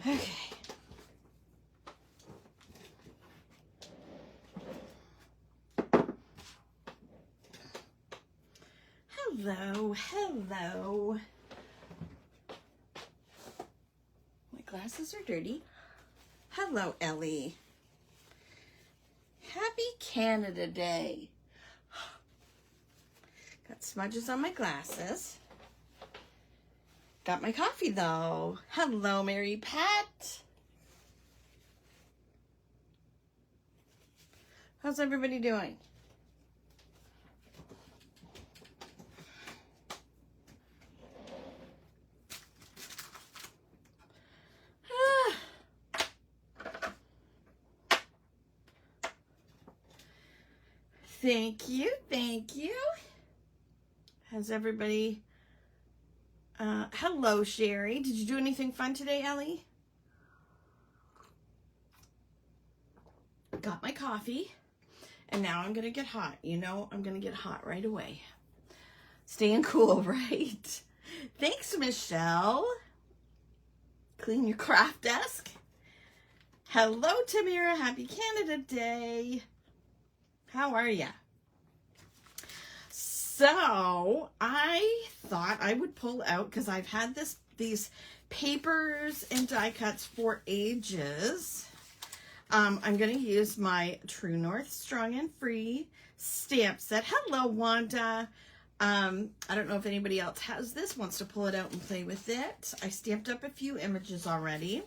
Okay. Hello, hello. My glasses are dirty. Hello, Ellie. Happy Canada Day. Got smudges on my glasses. Got my coffee though. Hello, Mary Pat. How's everybody doing? Thank you, thank you. How's everybody? Hello, Sherry. Did you do anything fun today, Ellie? Got my coffee, and now I'm gonna get hot. You know, I'm gonna get hot right away. Staying cool, right? Thanks, Michelle. Clean your craft desk. Hello, Tamira. Happy Canada Day. How are ya? So I thought I would pull out, because I've had these papers and die cuts for ages. I'm going to use my True North Strong and Free stamp set. Hello, Wanda. I don't know if anybody else has this, wants to pull it out and play with it. I stamped up a few images already.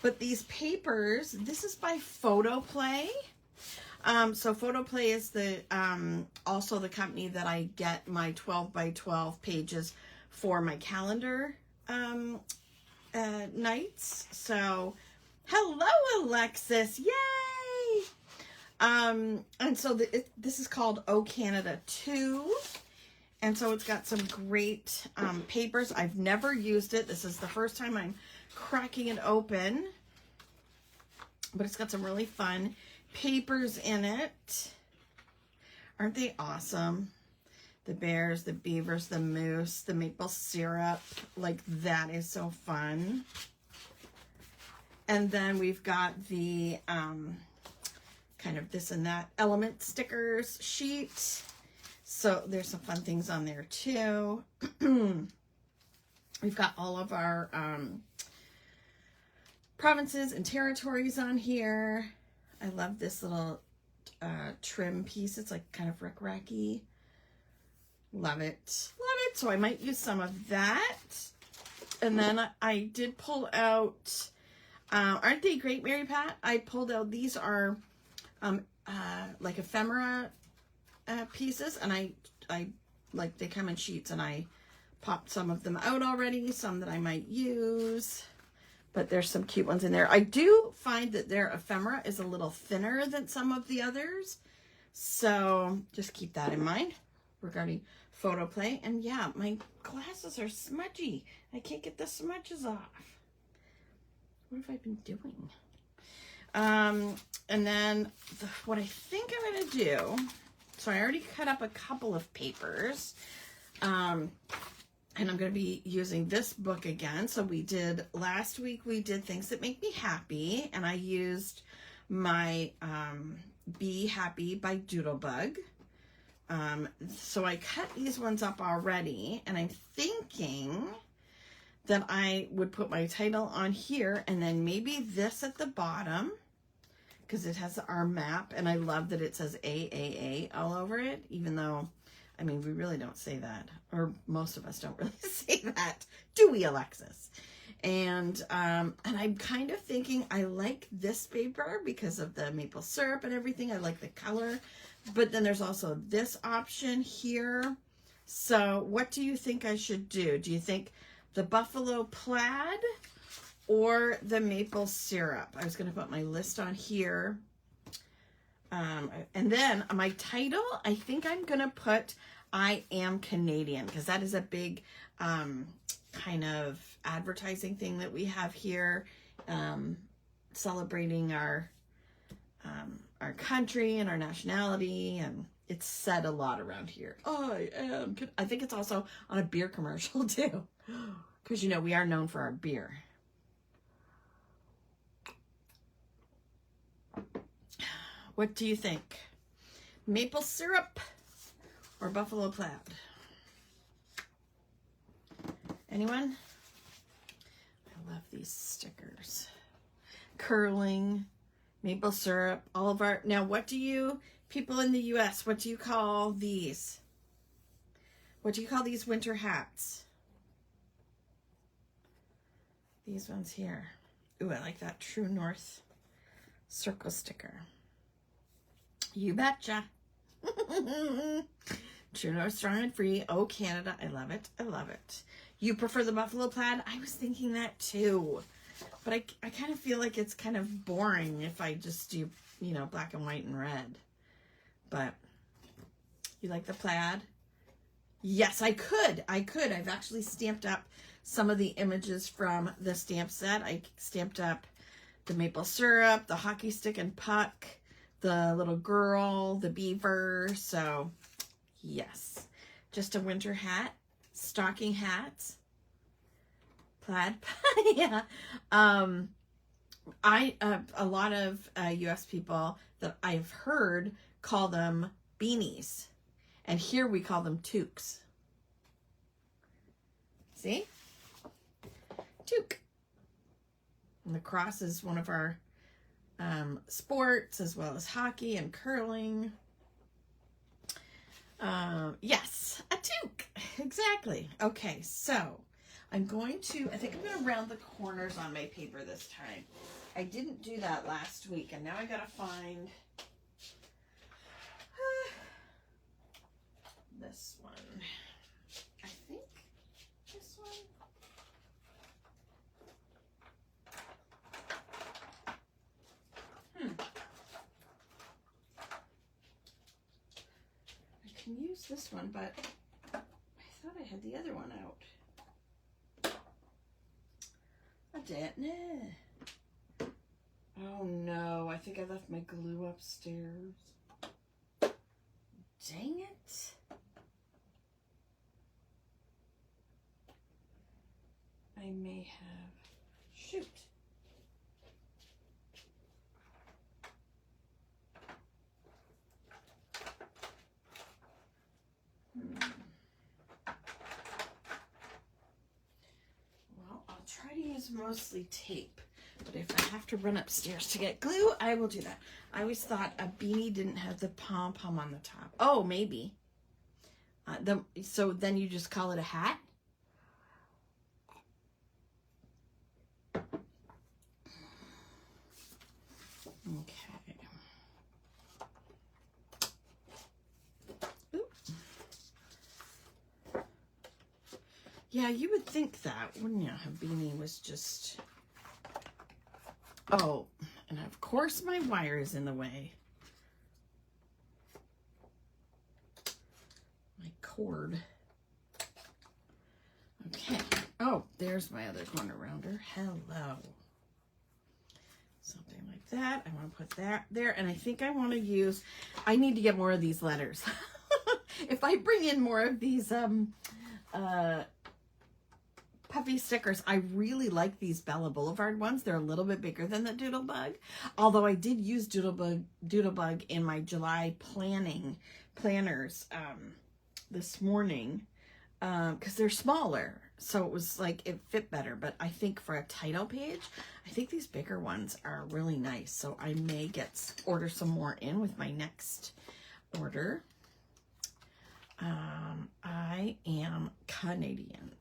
But these papers, this is by Photoplay. So Photoplay is the also the company that I get my 12 by 12 pages for my calendar nights. So hello, Alexis. Yay! And so this is called O Canada 2. And so it's got some great papers. I've never used it. This is the first time I'm cracking it open. But it's got some really fun papers in it. Aren't they awesome? The bears, the beavers, the moose, the maple syrup. Like, that is so fun. And then we've got the kind of this and that element stickers sheet. So there's some fun things on there too. We've got all of our provinces and territories on here. I love this little trim piece. It's like kind of rick-racky. Love it. Love it. So I might use some of that. And then I did pull out, aren't they great, Mary Pat? I pulled out, these are like ephemera pieces. And I like, they come in sheets, and I popped some of them out already. Some that I might use. But there's some cute ones in there. I do find that their ephemera is a little thinner than some of the others. So just keep that in mind regarding Photoplay. And yeah, my glasses are smudgy. I can't get the smudges off. What have I been doing? And then what I think I'm going to do, so I already cut up a couple of papers. And I'm going to be using this book again. So last week we did Things That Make Me Happy. And I used my Be Happy by Doodlebug. So I cut these ones up already. And I'm thinking that I would put my title on here. And then maybe this at the bottom, because it has our map. And I love that it says AAA all over it, even though, I mean, we really don't say that, or most of us don't really say that, do we, Alexis? And I'm kind of thinking I like this paper because of the maple syrup and everything. I like the color, but then there's also this option here. So what do you think I should do? Do you think the buffalo plaid or the maple syrup? I was going to put my list on here. And then my title, I think I'm going to put I Am Canadian, because that is a big kind of advertising thing that we have here, celebrating our country and our nationality, and it's said a lot around here. I think it's also on a beer commercial too, because, you know, we are known for our beer. What do you think? Maple syrup or buffalo plaid? Anyone? I love these stickers. Curling, maple syrup, all of our... Now, what do you, people in the U.S., what do you call these? What do you call these winter hats? These ones here. Ooh, I like that True North circle sticker. You betcha. True North, strong and free. Oh, Canada. I love it. I love it. You prefer the buffalo plaid? I was thinking that too. But I kind of feel like it's kind of boring if I just do, you know, black and white and red. But you like the plaid? Yes, I could. I've actually stamped up some of the images from the stamp set. I stamped up the maple syrup, the hockey stick and puck, the little girl, the beaver. So, yes. Just a winter hat, stocking hats, plaid. Yeah. A lot of US people that I've heard call them beanies. And here we call them toques. See? Toque. And lacrosse is one of our sports, as well as hockey and curling. Yes, a toque. Exactly. Okay, so I think I'm going to round the corners on my paper this time. I didn't do that last week, and now I got to find this one. I think this one. I can use this one, but I thought I had the other one out. I didn't. Oh no, I think I left my glue upstairs. Dang it. I may have. Shoot. Well, I'll try to use mostly tape, but if I have to run upstairs to get glue, I will do that. I always thought a beanie didn't have the pom-pom on the top. Oh, maybe. So then you just call it a hat? Okay. Oop. Yeah, you would think that, wouldn't you? A beanie was just... Oh, and of course my wire is in the way. My cord. Okay. Oh, there's my other corner rounder. Hello. Something like that. I want to put that there. And I think I want to use... I need to get more of these letters. If I bring in more of these puffy stickers, I really like these Bella Boulevard ones. They're a little bit bigger than the Doodlebug. Although I did use Doodlebug in my July planners this morning because they're smaller. So it was like, it fit better. But I think for a title page, I think these bigger ones are really nice. So I may order some more in with my next order. I am Canadian.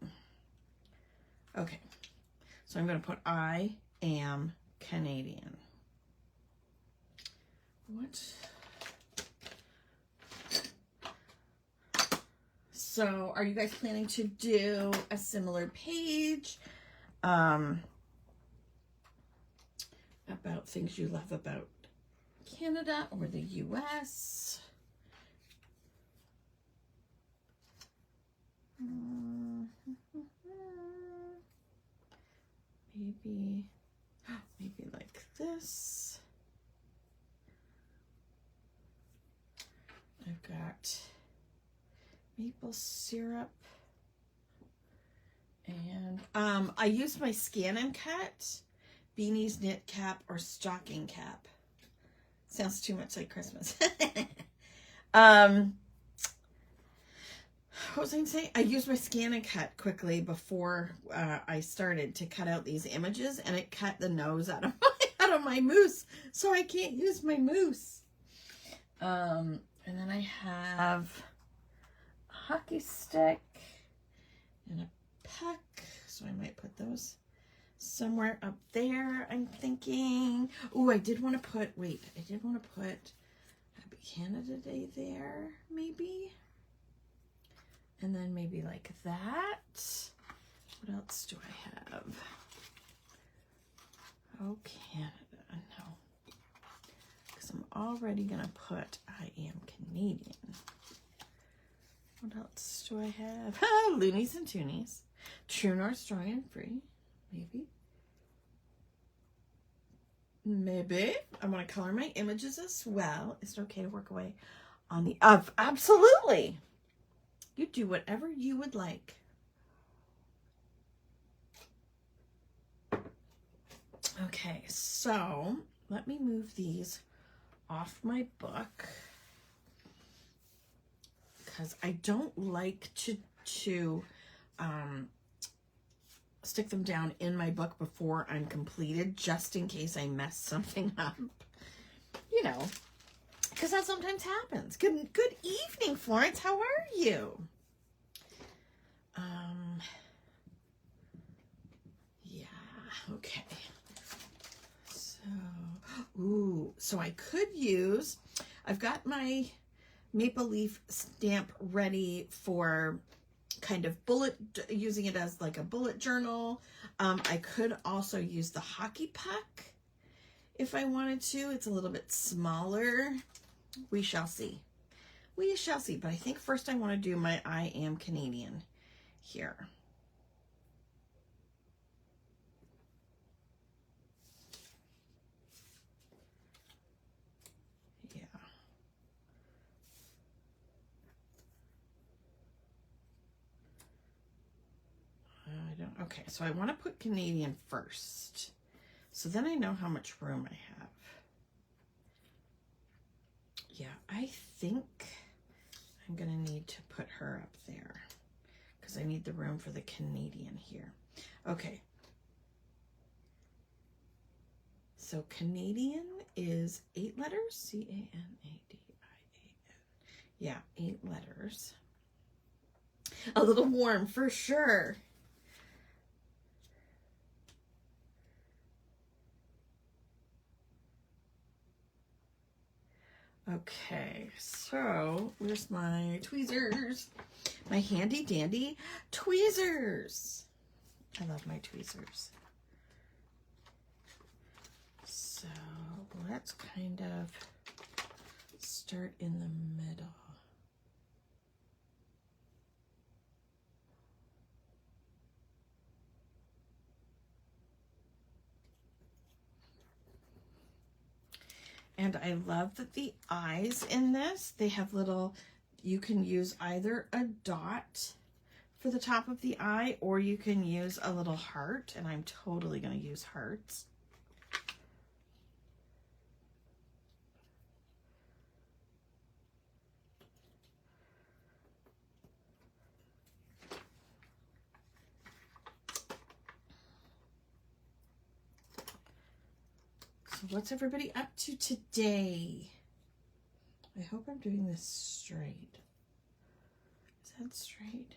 Okay, so I'm going to put I am Canadian. What? So are you guys planning to do a similar page about things you love about Canada or the US? Maybe like this. I've got maple syrup, and I use my Scan and Cut beanies, knit cap, or stocking cap. Sounds too much like Christmas. What was I going to say? I used my scan and cut quickly before I started to cut out these images, and it cut the nose out of my mousse, so I can't use my mousse. And then I have a hockey stick and a puck, so I might put those somewhere up there, I'm thinking. Oh, I did want to put Happy Canada Day there, maybe. And then maybe like that. What else do I have? Oh, Canada, no. Because I'm already going to put I am Canadian. What else do I have? Oh, Loonies and Toonies. True North, Strong and Free. Maybe. Maybe. I want to color my images as well. Is it okay to work away on the... Absolutely. You do whatever you would like. Okay, so let me move these off my book because I don't like to stick them down in my book before I'm completed, just in case I mess something up. You know, because that sometimes happens. Good evening, Florence. How are you? Yeah, okay. So I could use, I've got my maple leaf stamp ready for kind of using it as like a bullet journal. I could also use the hockey puck if I wanted to. It's a little bit smaller. We shall see. We shall see. But I think first I want to do my I am Canadian here. Yeah. Okay, so I want to put Canadian first. So then I know how much room I have. Yeah, I think I'm going to need to put her up there because I need the room for the Canadian here. Okay. So Canadian is 8 letters. C-A-N-A-D-I-A-N. Yeah, 8 letters. A little warm for sure. Okay, so where's my tweezers? My handy dandy tweezers. I love my tweezers. So let's kind of start in the middle. And I love that the eyes in this, they have little, you can use either a dot for the top of the eye, or you can use a little heart, and I'm totally going to use hearts. So what's everybody up to today? I hope I'm doing this straight. Is that straight?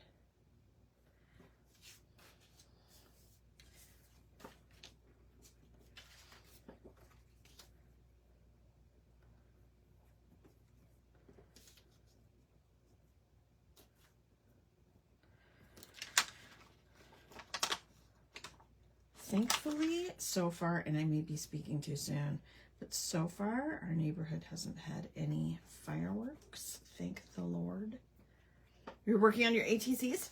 Thankfully, so far, and I may be speaking too soon, but so far, our neighborhood hasn't had any fireworks. Thank the Lord. You're working on your ATCs?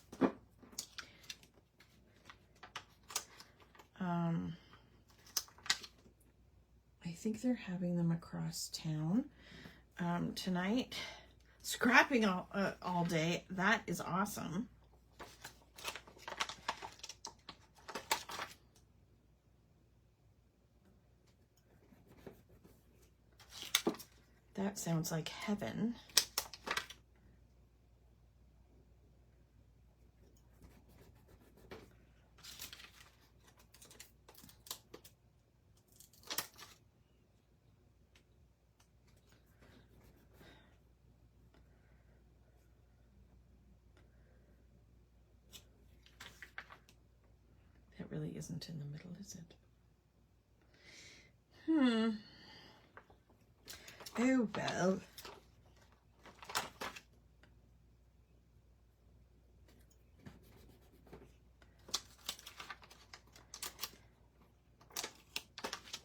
I think they're having them across town tonight. Scrapping all day. That is awesome. That sounds like heaven. That really isn't in the middle, is it? Oh, well.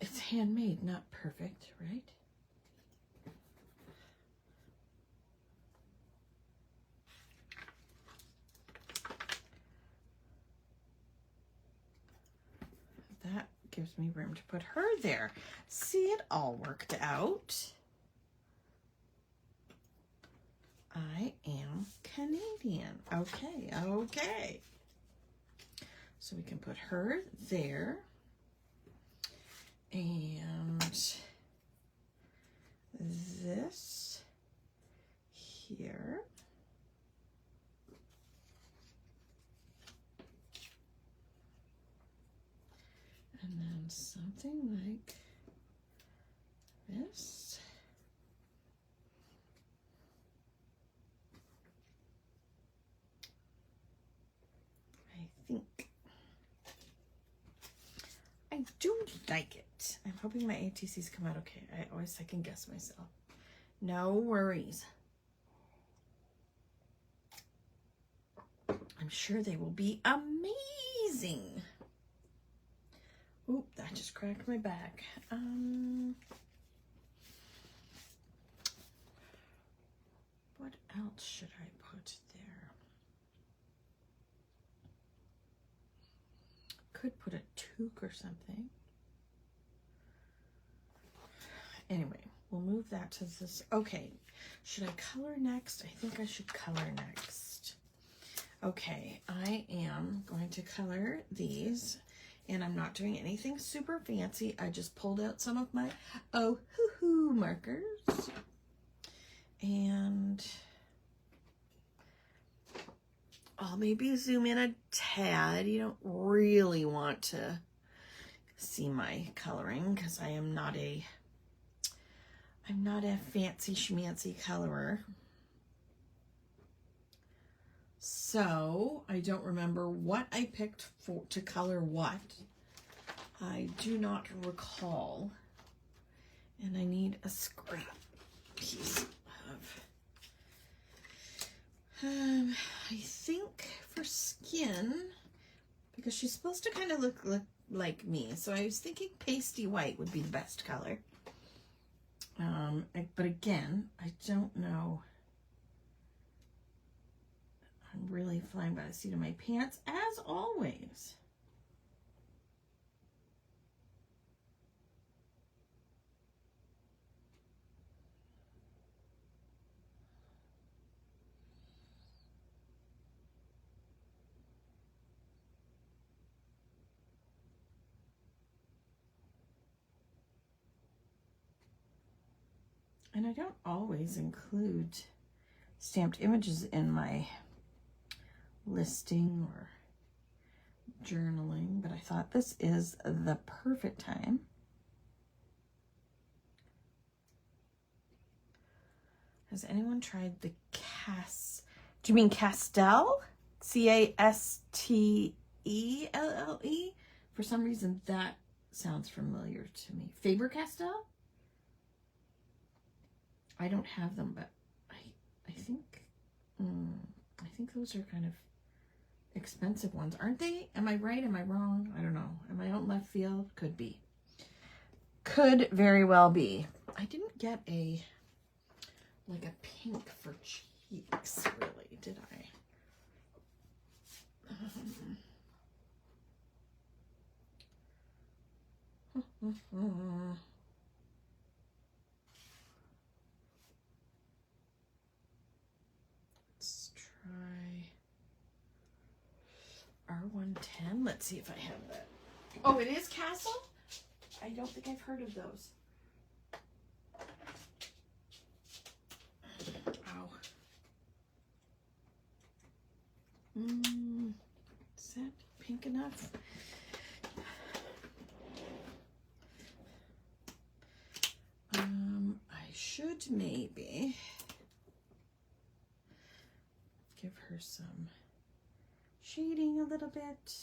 It's handmade, not perfect, right? That gives me room to put her there. See, it all worked out. I am Canadian. Okay, okay. So we can put her there. And this here. And then something like this. I think. I do like it. I'm hoping my ATCs come out okay. I always second guess myself. No worries. I'm sure they will be amazing. Oop, that just cracked my back. What else should I put there? Could put a toque or something. Anyway, we'll move that to this. Okay, should I color next? I think I should color next. Okay, I am going to color these, and I'm not doing anything super fancy. I just pulled out some of my hoo-hoo markers, and I'll maybe zoom in a tad. You don't really want to see my coloring because I'm not a fancy schmancy colorer. So I don't remember what I picked to color what. I do not recall. And I need a scrap piece of, I think for skin, because she's supposed to kind of look like me. So I was thinking pasty white would be the best color. But again, I don't know. I'm really flying by the seat of my pants, as always. And I don't always include stamped images in my listing or journaling, but I thought this is the perfect time. Has anyone tried the do you mean Castell? C-A-S-T-E-L-L-E? For some reason that sounds familiar to me. Faber-Castell? I don't have them, but I think those are kind of expensive ones, aren't they? Am I right? Am I wrong? I don't know. Am I out in left field? Could be. Could very well be. I didn't get like a pink for cheeks, really, did I? Let's try R110. Let's see if I have that. Oh, it is Castle? I don't think I've heard of those. Is that pink enough? I should maybe give her some shading a little bit.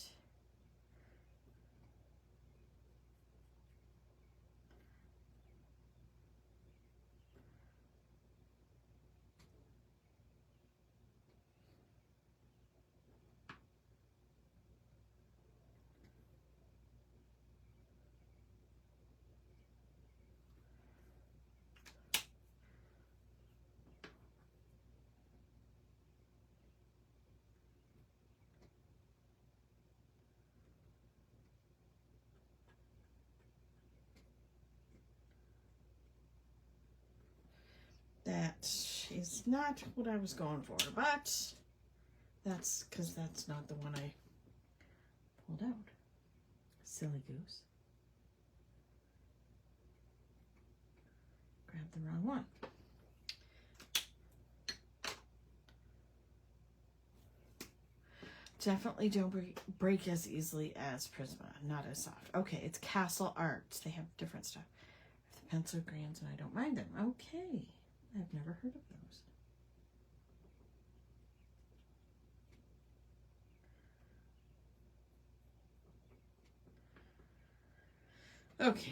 That is not what I was going for, but that's because that's not the one I pulled out. Silly goose. Grabbed the wrong one. Definitely don't break as easily as Prisma, not as soft. Okay, it's Castle Arts. They have different stuff. The pencil greens, and I don't mind them. Okay, I've never heard of those. Okay,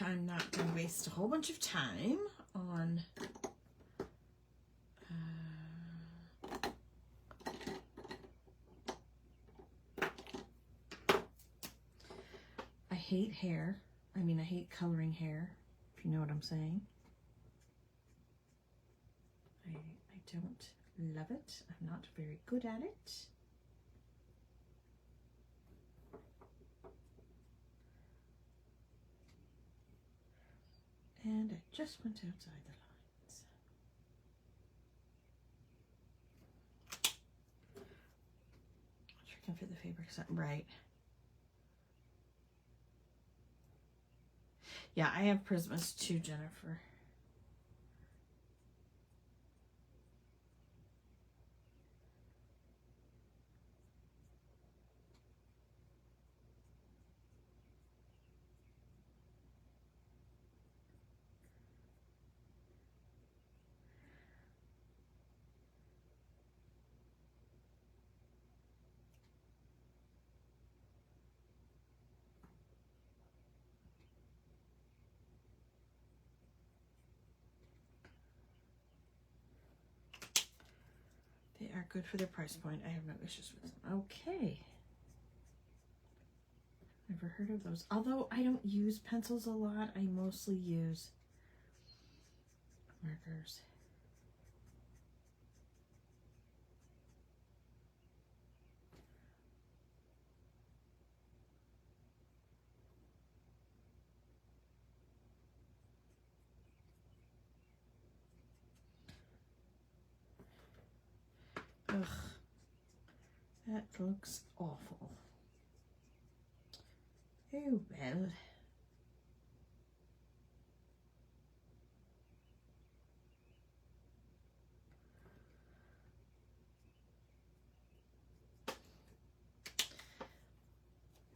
I'm not going to waste a whole bunch of time on I hate hair. I mean, I hate coloring hair, if you know what I'm saying. I don't love it. I'm not very good at it. And I just went outside the lines. I'm sure I can fit the fabric something right. Yeah, I have Prismas too, Jennifer. They are good for their price point. I have no issues with them. Okay. Never heard of those. Although I don't use pencils a lot, I mostly use markers. Ugh, that looks awful. Oh well.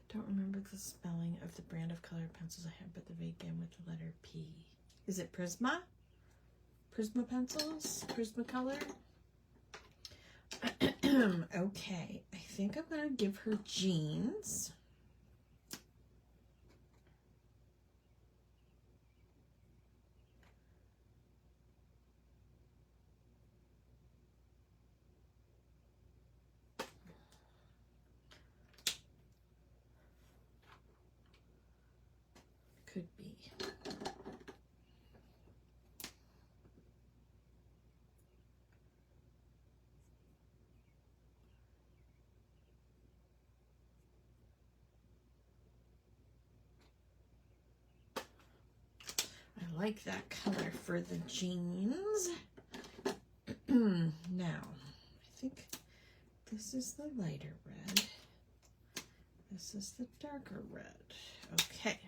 Don't remember the spelling of the brand of colored pencils I have, but they begin with the letter P. Is it Prisma? Prisma pencils? Prisma color? Okay, I think I'm going to give her jeans. Could be. I like that color for the jeans. Now, I think this is the lighter red. This is the darker red. Okay.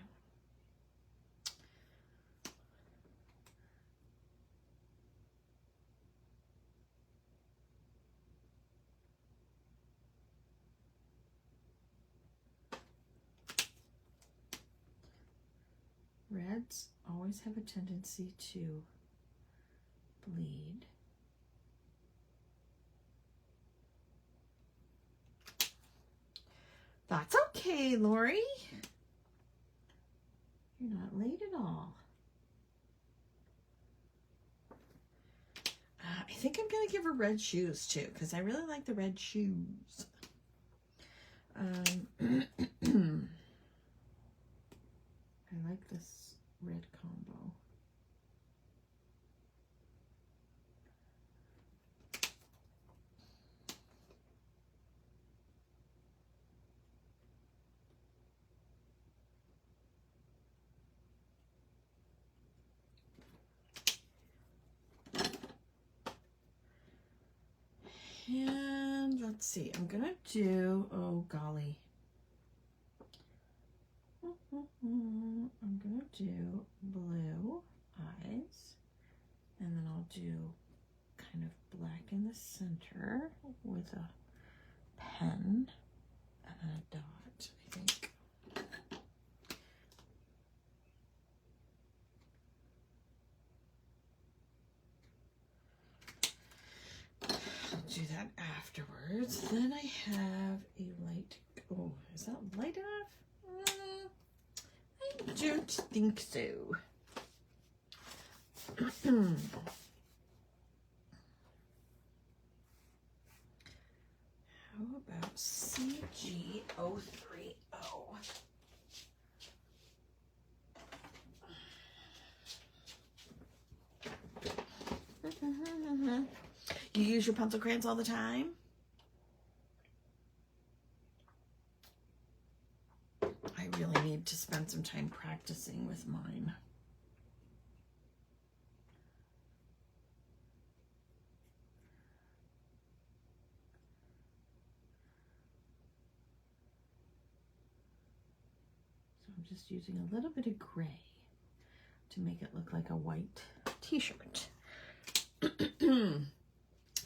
reds always have a tendency to bleed. That's okay, Lori. You're not late at all. I think I'm going to give her red shoes too, because I really like the red shoes. I like this red combo. And let's see, I'm gonna do, oh golly. I'm gonna do blue eyes, and then I'll do kind of black in the center with a pen and a dot, I think. I'll do that afterwards. Then I have a light, oh, is that light enough? I don't think so. How about CG030? You use your pencil crayons all the time? I really need to spend some time practicing with mine. So I'm just using a little bit of gray to make it look like a white t-shirt.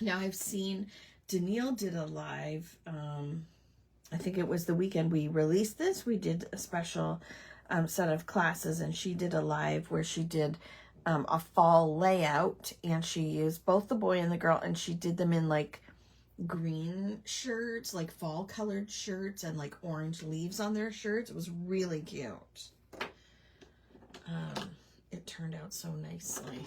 Now I've seen Danielle did a live, I think it was the weekend we released this. We did a special set of classes, and she did a live where she did a fall layout, and she used both the boy and the girl, and she did them in like green shirts, like fall colored shirts, and like orange leaves on their shirts. It was really cute. It turned out so nicely.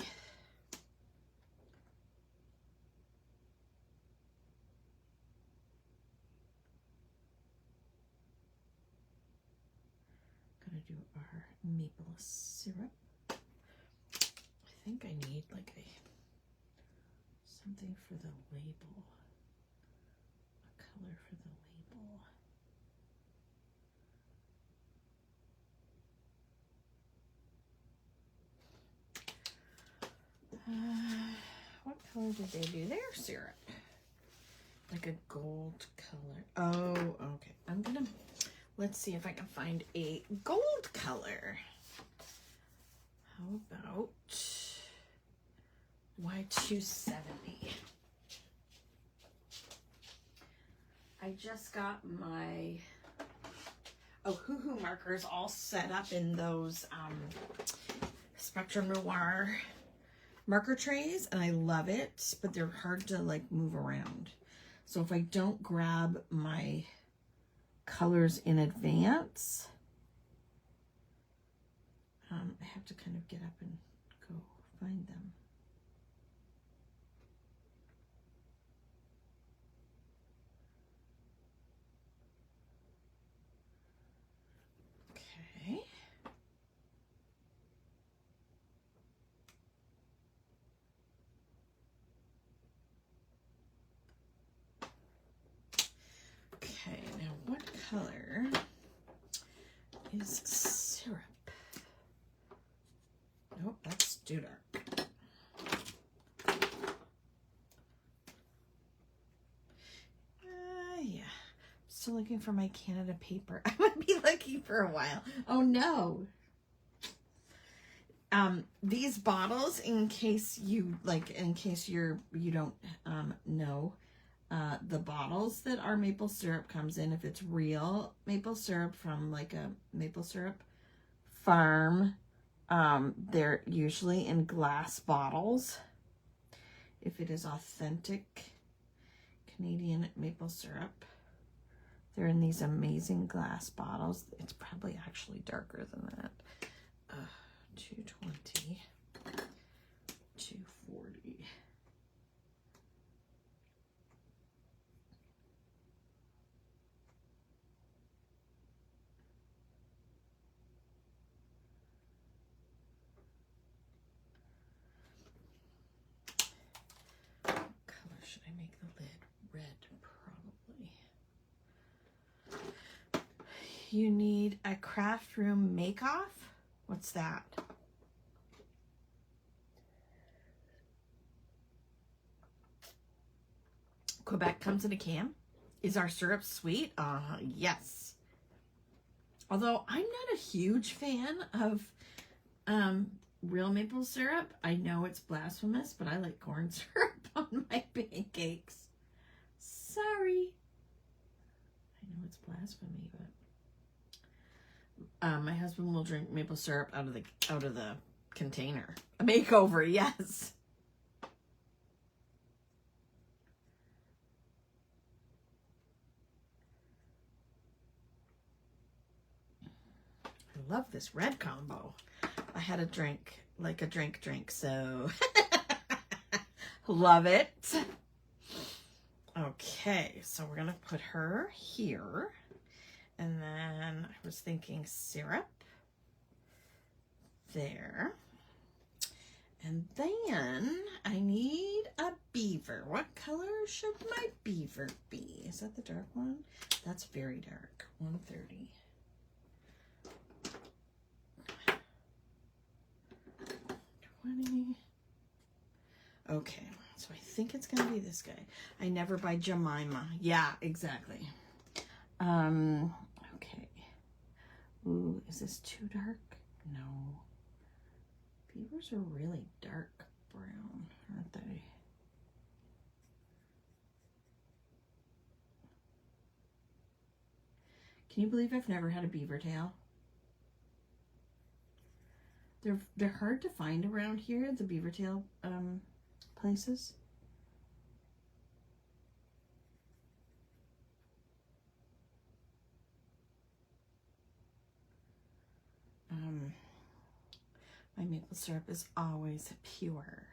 Gonna do our maple syrup. I think I need like something for the label, a color for the label. What color did they do their syrup? Like a gold color. Oh, okay. Let's see if I can find a gold color. How about Y270? I just got my Hoo Hoo markers all set up in those Spectrum Noir marker trays, and I love it, but they're hard to like move around. So if I don't grab my colors in advance, I have to kind of get up and go find them. Okay. Okay, now what color is syrup? Nope, that's too dark. Yeah. Still looking for my Canada paper. I would be looking for a while. Oh no. These bottles, in case you don't know, the bottles that our maple syrup comes in, if it's real maple syrup from like a maple syrup farm, They're usually in glass bottles. If it is authentic Canadian maple syrup, they're in these amazing glass bottles. It's probably actually darker than that. 220, 240. What color should I make the lid? Red, probably. You need a craft room make-off. What's that? Quebec comes in a can. Is our syrup sweet? Yes. Although I'm not a huge fan of real maple syrup. I know it's blasphemous, but I like corn syrup on my pancakes. Sorry. I know it's blasphemy, but my husband will drink maple syrup out of the container. A makeover, yes. I love this red combo. I had a drink, like a drink, so love it. Okay, so we're gonna put her here. And then I was thinking syrup there. And then I need a beaver. What color should my beaver be? Is that the dark one? That's very dark. 130. Okay, so I think it's gonna be this guy. I never buy Jemima. Yeah, exactly. Okay. Ooh, is this too dark? No. Beavers are really dark brown, aren't they? Can you believe I've never had a beaver tail? They're hard to find around here, the beaver tail places. My maple syrup is always pure.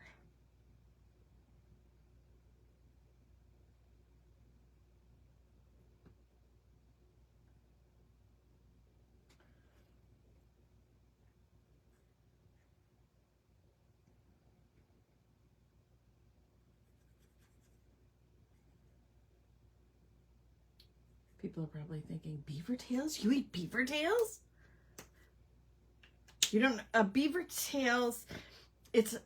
People are probably thinking, beaver tails? You eat beaver tails? You don't, beaver tails, it's,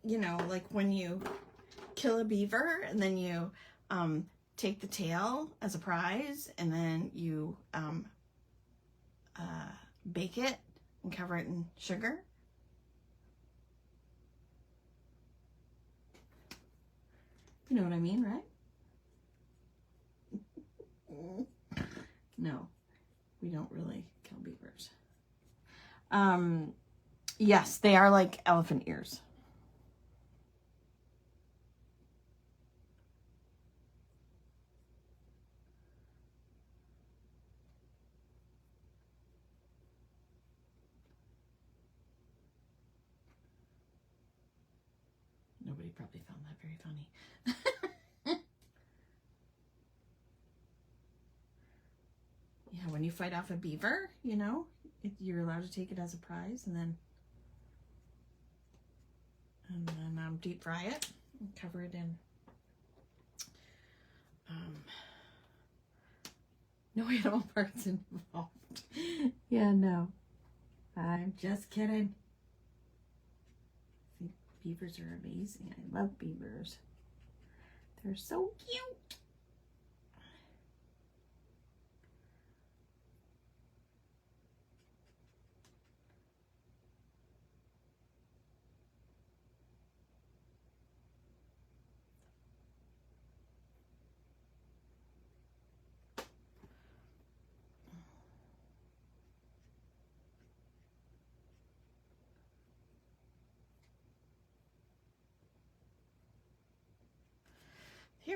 you know, like when you kill a beaver and then you take the tail as a prize and then you bake it and cover it in sugar. You know what I mean, right? No, we don't really kill beavers. Yes, they are like elephant ears. Nobody probably found that very funny. Yeah, when you fight off a beaver, you know, you're allowed to take it as a prize and then deep fry it and cover it in no animal parts involved. Yeah, no. I'm just kidding. I think beavers are amazing. I love beavers. They're so cute.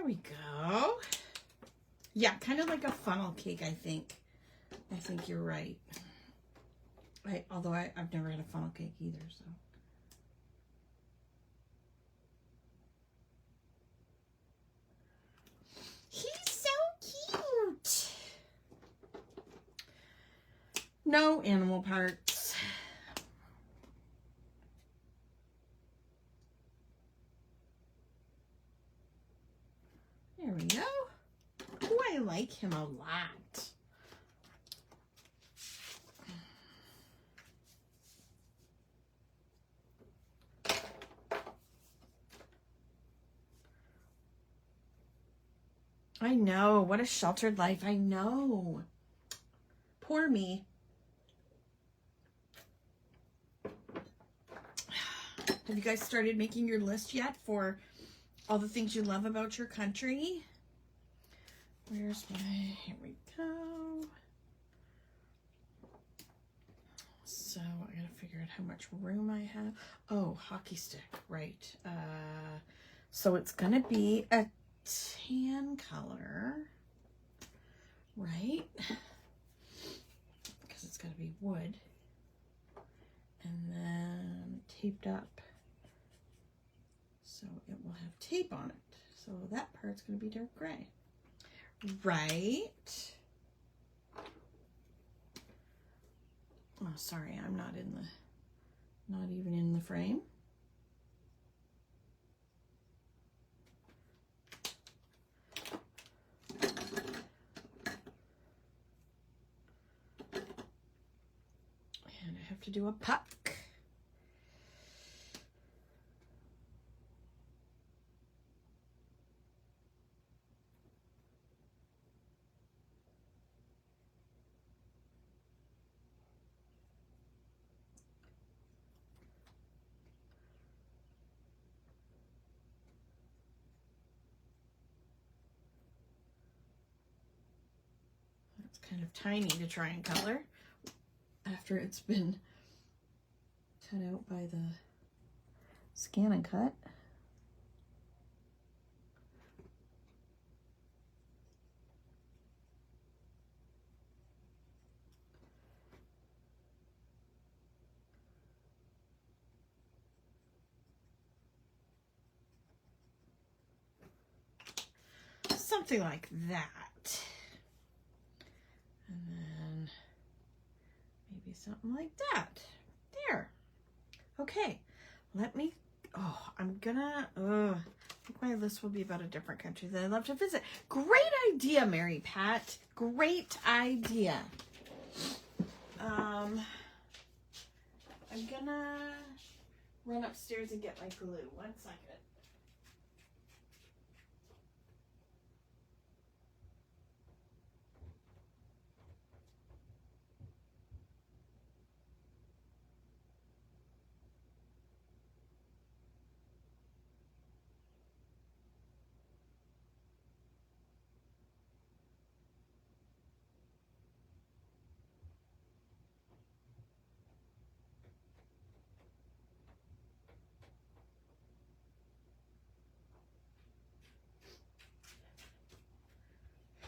There we go. Yeah, kind of like a funnel cake, I think. I think you're right. Although I've never had a funnel cake either, so. He's so cute. No animal parts. There we go. Oh, I like him a lot. I know. What a sheltered life. I know. Poor me. Have you guys started making your list yet for all the things you love about your country? Where's my... Here we go. So I gotta figure out how much room I have. Oh, hockey stick. Right. So it's gonna be a tan color, right? Because it's got to be wood, and then taped up, so it will have tape on it. So that part's going to be dark gray, right? Oh, sorry, I'm not even in the frame. To do a puck. It's kind of tiny to try and color after it's been cut out by the Scan and Cut. Something like that. And then maybe something like that. There. Okay. Let me, I'm gonna, I think my list will be about a different country that I love to visit. Great idea, Mary Pat. Great idea. I'm gonna run upstairs and get my glue. 1 second.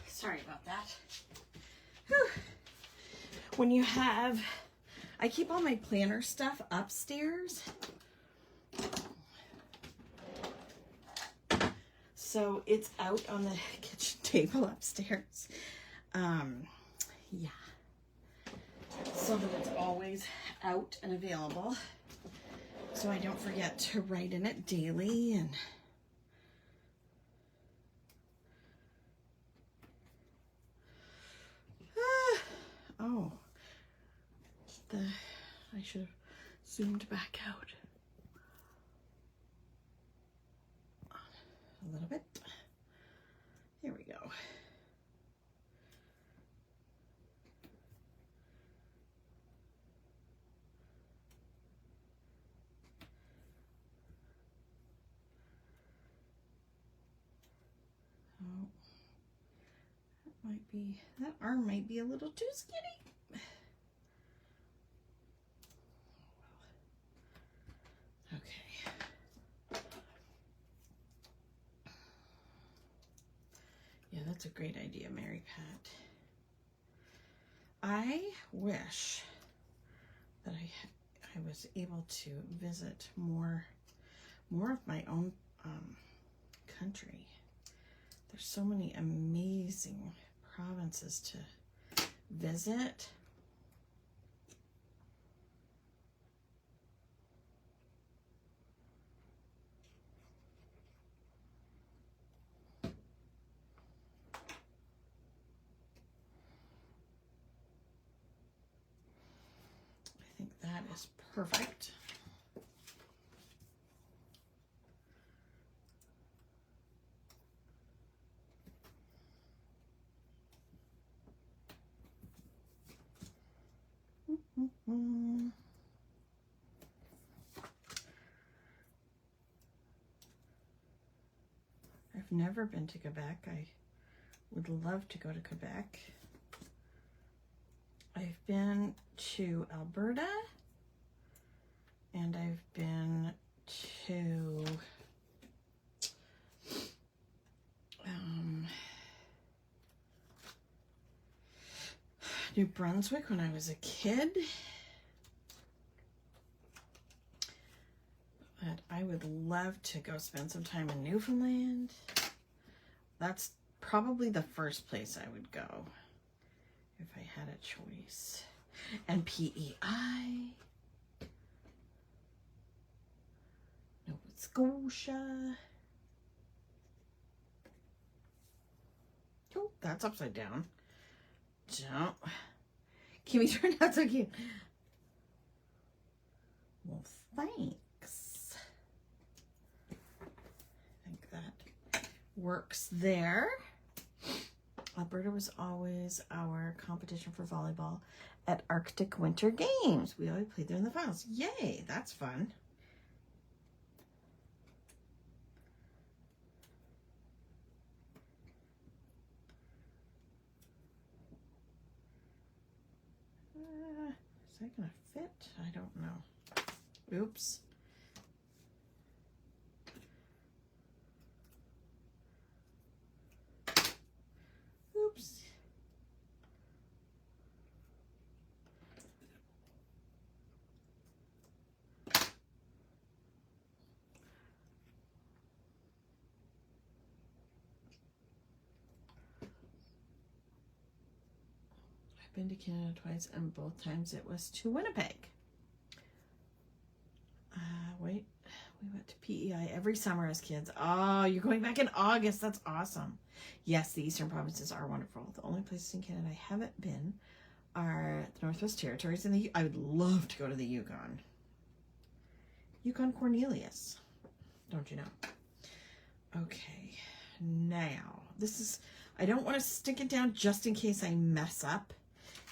Sorry about that. Whew. When you have, I keep all my planner stuff upstairs. So it's out on the kitchen table upstairs. Yeah. So that it's always out and available. So I don't forget to write in it daily and oh, I should have zoomed back out a little bit. There we go. Oh, that arm might be a little too skinny. Okay. That's a great idea, Mary Pat. I wish that I was able to visit more of my own country. There's so many amazing provinces to visit. I think that is perfect. I've never been to Quebec. I would love to go to Quebec. I've been to Alberta, and I've been to New Brunswick when I was a kid. But I would love to go spend some time in Newfoundland. That's probably the first place I would go if I had a choice. And PEI. Nova Scotia. Oh, that's upside down. Don't. Kimmy turned out so cute. Well, thanks. I think that works there. Alberta was always our competition for volleyball at Arctic Winter Games. We always played there in the finals. Yay, that's fun. Is that gonna fit? I don't know. Oops. Oops. I've been to Canada twice, and both times it was to Winnipeg. Wait, we went to PEI every summer as kids. Oh, you're going back in August. That's awesome. Yes, the Eastern provinces are wonderful. The only places in Canada I haven't been are the Northwest Territories and I would love to go to the Yukon. Yukon Cornelius. Don't you know? Okay, now this is, I don't want to stick it down just in case I mess up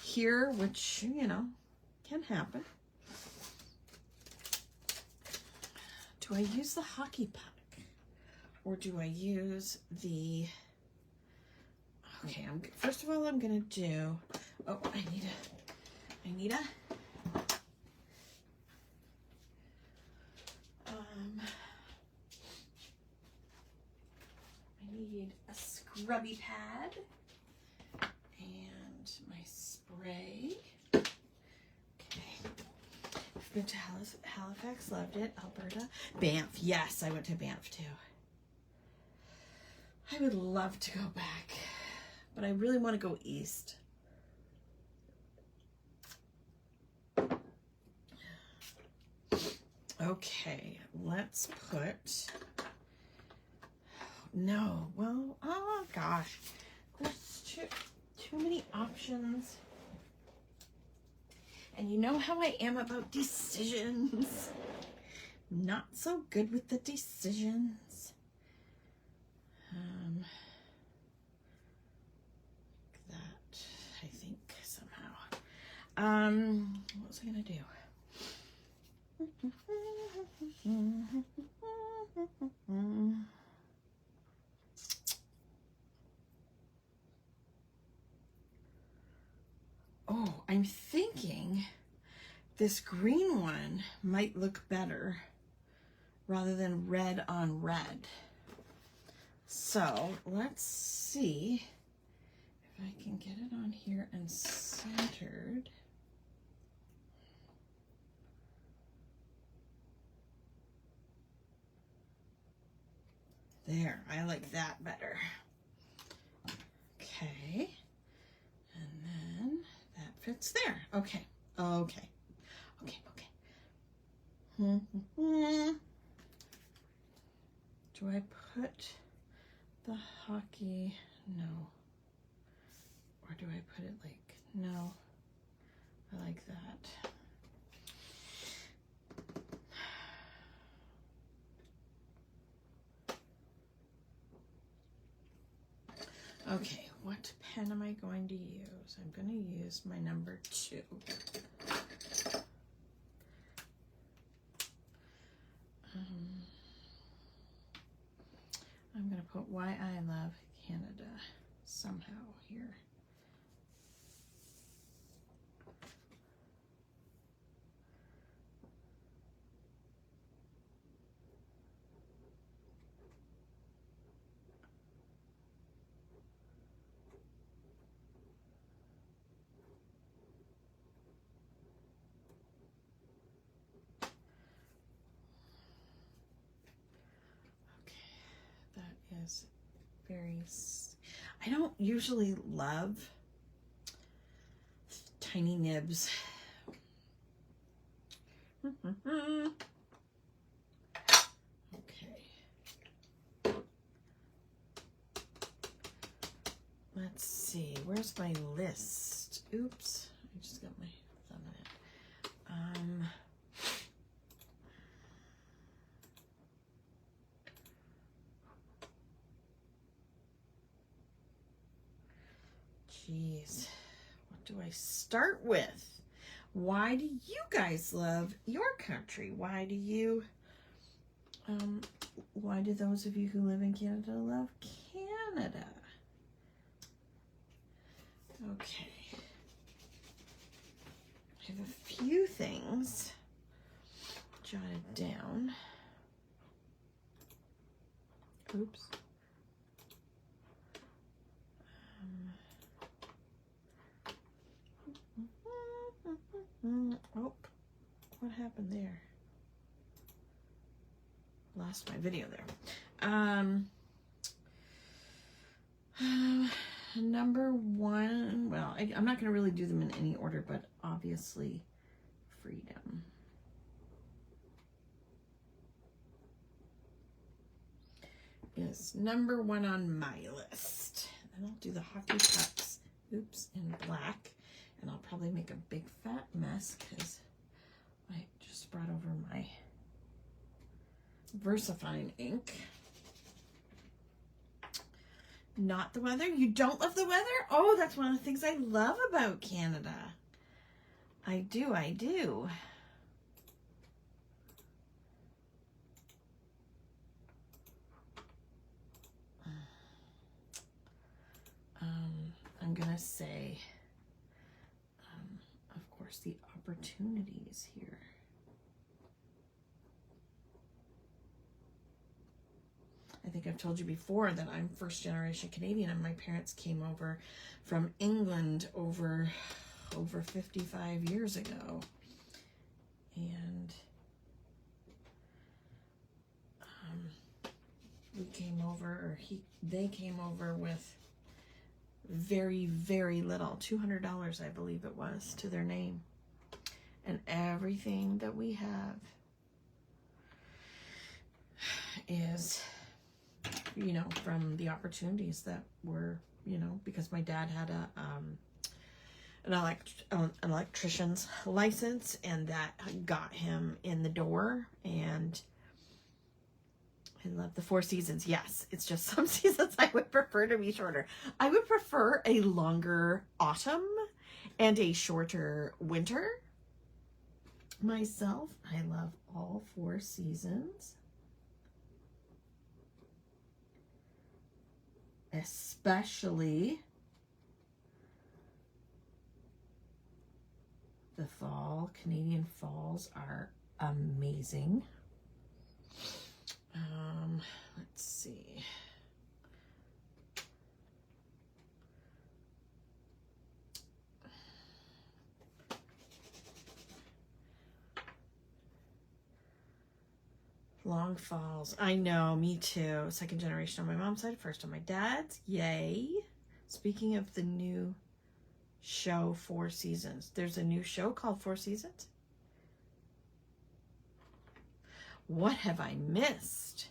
here, which, you know, can happen. Do I use the hockey puck or do I use the, okay, first of all, I'm going to do, oh, I need a scrubby pad and my spray. Been to Halifax, loved it. Alberta, Banff, yes, I went to Banff too. I would love to go back, but I really want to go east. Okay, let's put, no, well, oh gosh, there's too many options. And you know how I am about decisions. Not so good with the decisions. Like that, I think, somehow. What was I gonna do? Oh, I'm thinking this green one might look better rather than red on red. So let's see If I can get it on here and centered. There, I like that better. Okay. And then that fits there. Okay. Okay. Okay, okay. Do I put the hockey? No. Or do I put it like, no. I like that. Okay, what pen am I going to use? I'm going to use my number 2. I'm going to put Why I Love Canada somehow here. Is very, I don't usually love tiny nibs. Okay. Let's see, where's my list? Oops, I just got my thumb in it. Geez, what do I start with? Why do you guys love your country? Why do you, why do those of you who live in Canada love Canada? Okay. I have a few things jotted down. Oops. Oh, what happened there? Lost my video there. Number 1, well, I'm not going to really do them in any order, but obviously freedom. Is number 1 on my list. And I'll do the hockey pucks, oops, in black. And I'll probably make a big fat mess because I just brought over my VersaFine ink. Not the weather? You don't love the weather? Oh, that's one of the things I love about Canada. I do, I do. I'm gonna say, of course, the opportunities here. I think I've told you before that I'm first generation Canadian and my parents came over from England over 55 years ago. And we came over, or they came over with very, very little, $200, I believe it was, to their name. And everything that we have is, you know, from the opportunities that were, you know, because my dad had an electrician's license, and that got him in the door. And I love the 4 seasons. Yes, it's just some seasons I would prefer to be shorter. I would prefer a longer autumn and a shorter winter. Myself, I love all 4 seasons. Especially the fall. Canadian falls are amazing. Let's see. Long Falls. I know, me too. Second generation on my mom's side, first on my dad's. Yay. Speaking of the new show, Four Seasons. There's a new show called Four Seasons. What have I missed?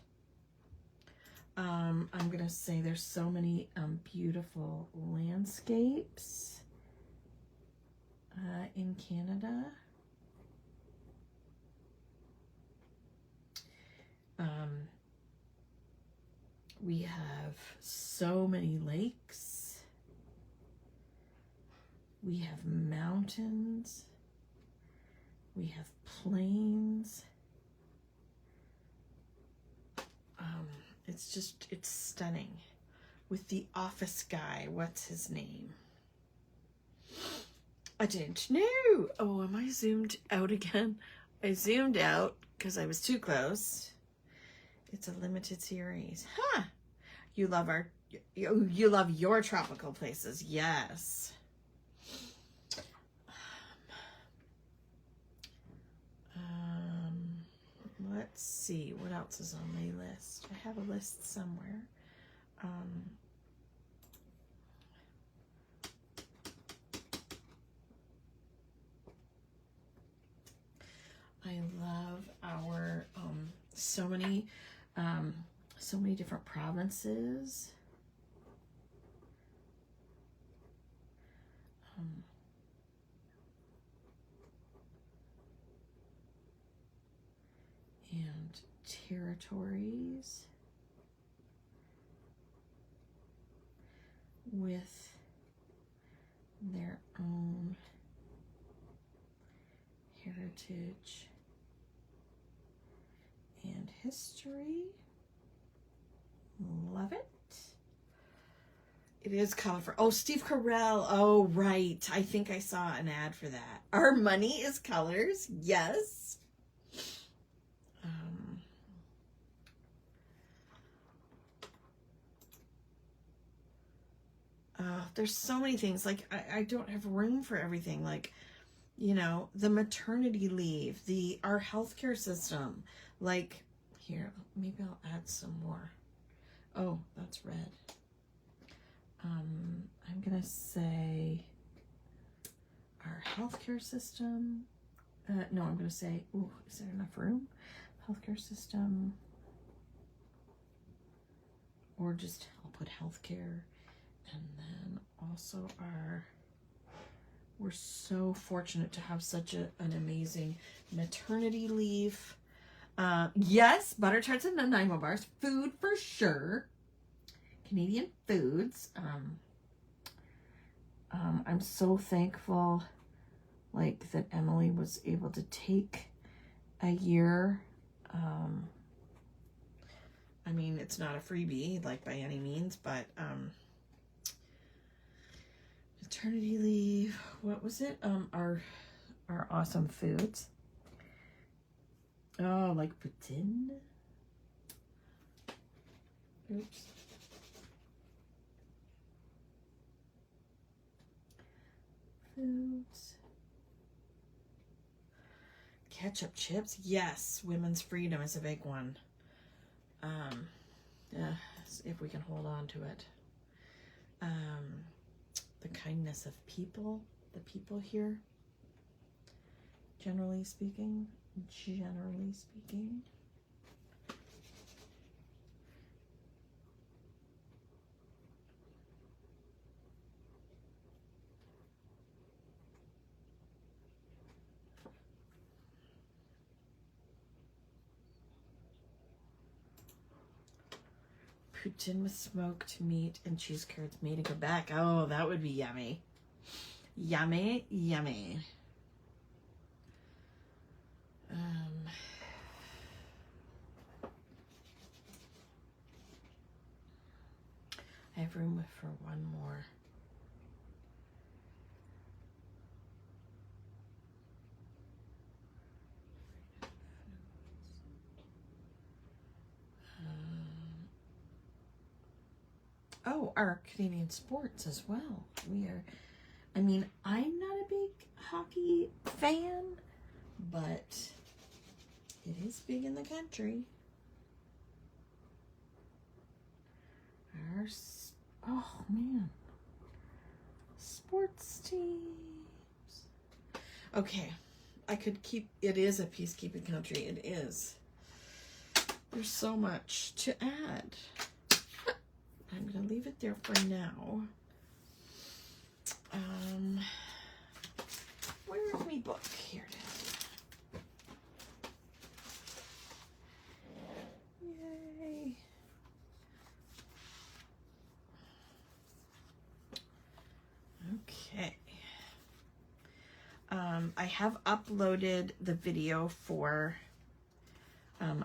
I'm going to say there's so many beautiful landscapes in Canada. We have so many lakes. We have mountains. We have plains. It's stunning. With the office guy, what's his name? I didn't know. Oh, am I zoomed out again? I zoomed out because I was too close. It's a limited series. Huh. You love you love your tropical places. Yes. Let's see what else is on my list. I have a list somewhere. I love our so many different provinces. And territories with their own heritage and history. Love it. It is colorful. Oh, Steve Carell. Oh, right. I think I saw an ad for that. Our money is colors. Yes. There's so many things. Like, I don't have room for everything. Like, you know, the maternity leave, our healthcare system. Like, here, maybe I'll add some more. Oh, that's red. I'm going to say our healthcare system. No, I'm going to say, ooh, is there enough room? Healthcare system. Or just, I'll put healthcare. And then also we're so fortunate to have such an amazing maternity leave. Yes, butter tarts and Nanaimo bars. Food for sure. Canadian foods. I'm so thankful, like, that Emily was able to take a year. I mean, it's not a freebie, like, by any means, but maternity leave. What was it? Our awesome foods. Oh, like poutine. Oops. Foods. Ketchup chips. Yes, women's freedom is a big one. If we can hold on to it. The kindness of people, the people here, generally speaking. Poutine with smoked meat and cheese curds made in Quebec. Oh, that would be yummy. Yummy, yummy. I have room for one more. Oh, our Canadian sports as well. I mean, I'm not a big hockey fan, but it is big in the country. oh man, sports teams. Okay, I could keep, it is a peacekeeping country, it is. There's so much to add. I'm gonna leave it there for now. Where's my book? Here it is. Yay. Okay. I have uploaded the video for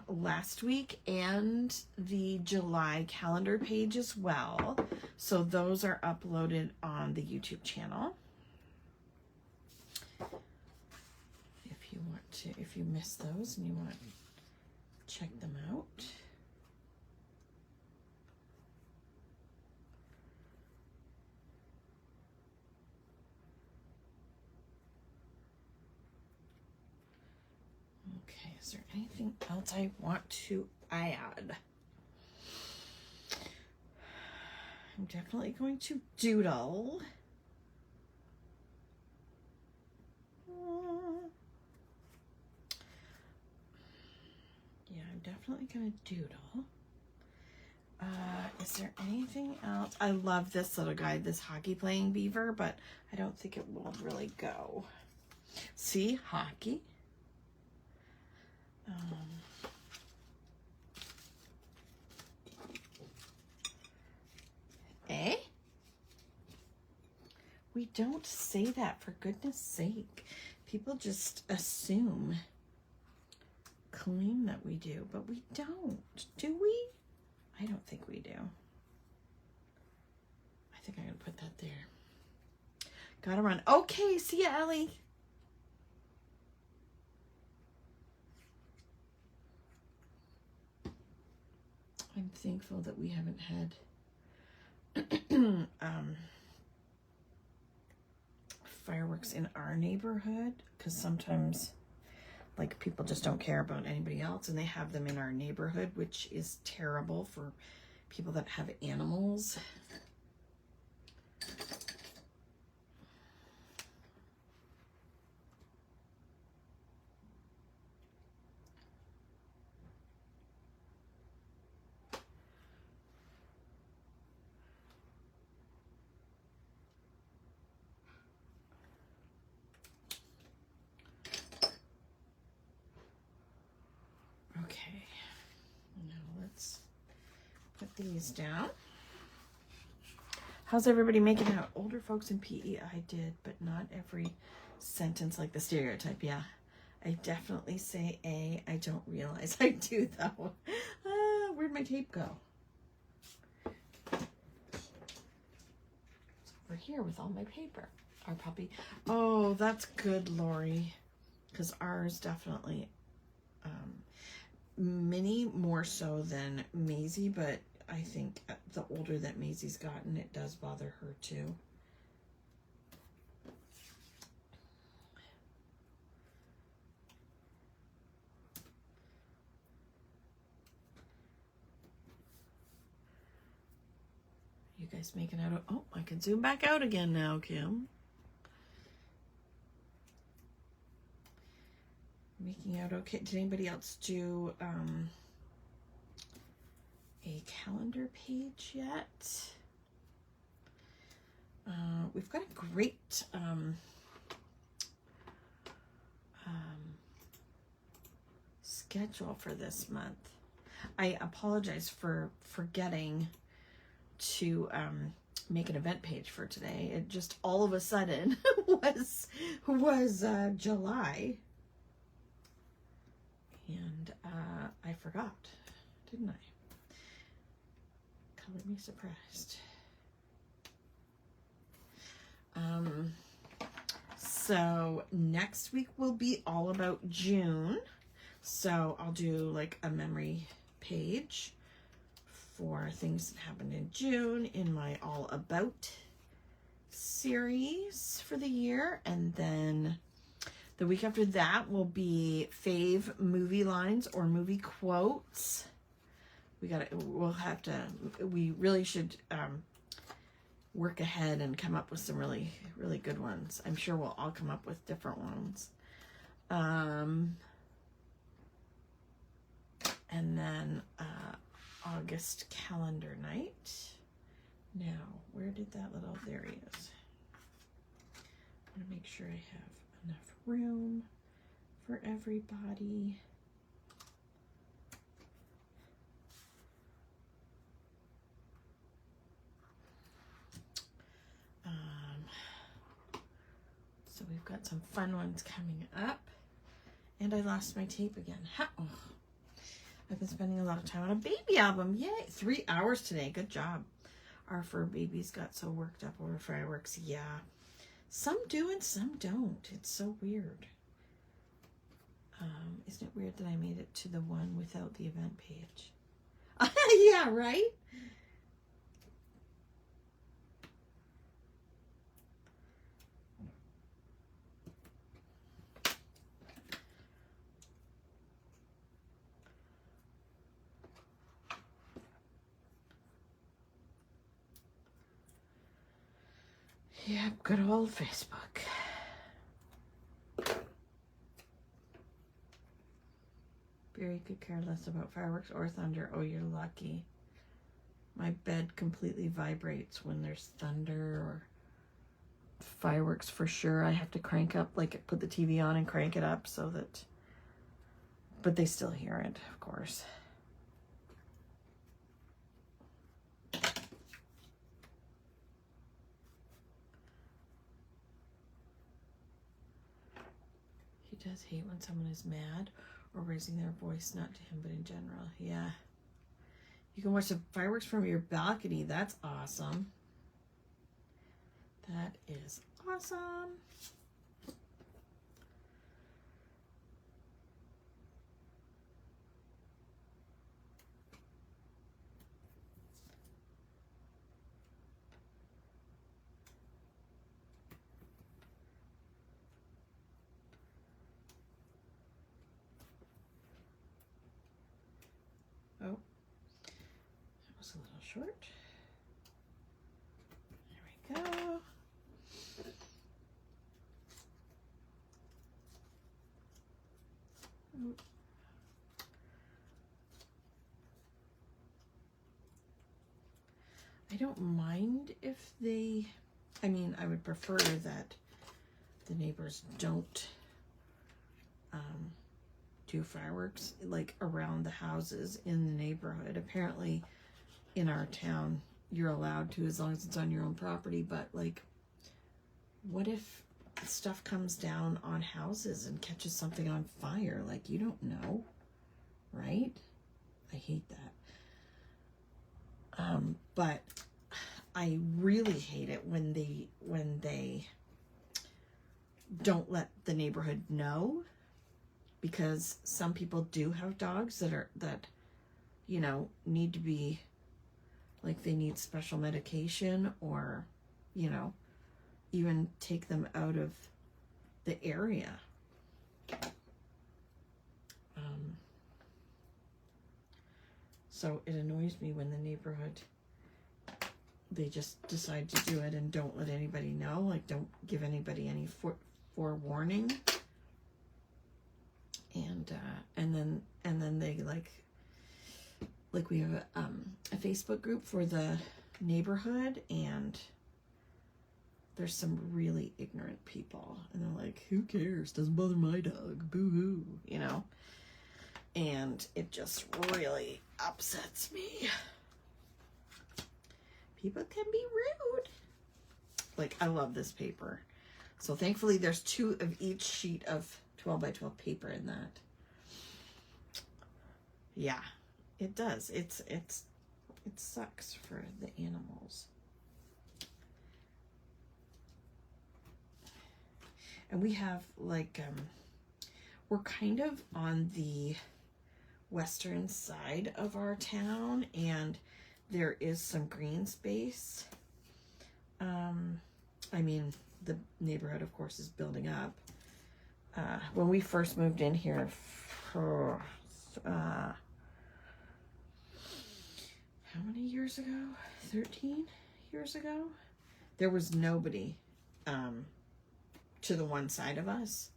last week and the July calendar page as well. So those are uploaded on the YouTube channel. If you want to, if you missed those and you want to check them out. Okay, is there anything else I want to add? I'm definitely going to doodle. Yeah, I'm definitely going to doodle. Is there anything else? I love this little guy, this hockey playing beaver, but I don't think it will really go. See, hockey. Eh? We don't say that, for goodness sake. People just assume, claim that we do, but we don't. Do we? I don't think we do. I think I'm gonna put that there. Gotta run. Okay, see ya, Ellie. I'm thankful that we haven't had fireworks in our neighborhood, because sometimes like people just don't care about anybody else and they have them in our neighborhood, which is terrible for people that have animals. Okay, now let's put these down. How's everybody making out? Older folks in PE, I did, but not every sentence like the stereotype. Yeah, I definitely say A. I don't realize I do though. Where'd my tape go? It's over here with all my paper. Our puppy. Oh, that's good, Lori, because ours definitely Minnie more so than Maisie, but I think the older that Maisie's gotten, it does bother her too. You guys making out? Oh, I can zoom back out again now, Kim. Making out okay. Did anybody else do a calendar page yet? We've got a great schedule for this month. I apologize for forgetting to make an event page for today. It just all of a sudden was July. And I forgot, didn't I? Color me surprised. So next week will be all about June. So I'll do like a memory page for things that happened in June in my All About series for the year. And then the week after that will be fave movie lines or movie quotes. we really should work ahead and come up with some really, really good ones. I'm sure we'll all come up with different ones. And then August calendar night. Now, where did that little, there he is. I'm gonna make sure I have enough room for everybody. So we've got some fun ones coming up. And I lost my tape again. Oh, I've been spending a lot of time on a baby album. Yay! 3 hours today. Good job. Our fur babies got so worked up over fireworks. Yeah. Some do and some don't. It's so weird. Isn't it weird that I made it to the one without the event page? Yeah, right? Yeah, good old Facebook. Very could care less about fireworks or thunder. Oh, you're lucky. My bed completely vibrates when there's thunder or fireworks for sure. I have to crank up, like put the TV on and crank it up so that, but they still hear it, of course. He does hate when someone is mad or raising their voice, not to him, but in general. Yeah. You can watch the fireworks from your balcony. That's awesome. That is awesome. Oh, that was a little short. There we go. Oh. I don't mind if they, I mean, I would prefer that the neighbors don't do fireworks like around the houses in the neighborhood. Apparently in our town you're allowed to as long as it's on your own property, but like what if stuff comes down on houses and catches something on fire? Like, you don't know, right? I hate that. But I really hate it when they don't let the neighborhood know, because some people do have dogs that you know need to be, like, they need special medication, or you know, even take them out of the area. So it annoys me when the neighborhood, they just decide to do it and don't let anybody know, like don't give anybody any forewarning. And then they like we have a Facebook group for the neighborhood, and there's some really ignorant people, and they're like, who cares, doesn't bother my dog, boo-hoo, you know. And it just really upsets me. People can be rude. Like, I love this paper. So thankfully there's 2 of each sheet of 12 by 12 paper in that. Yeah, it does. It sucks for the animals. And we have like, we're kind of on the western side of our town, and there is some green space. I mean, the neighborhood, of course, is building up. When we first moved in here, how many years ago? 13 years ago? There was nobody to the one side of us.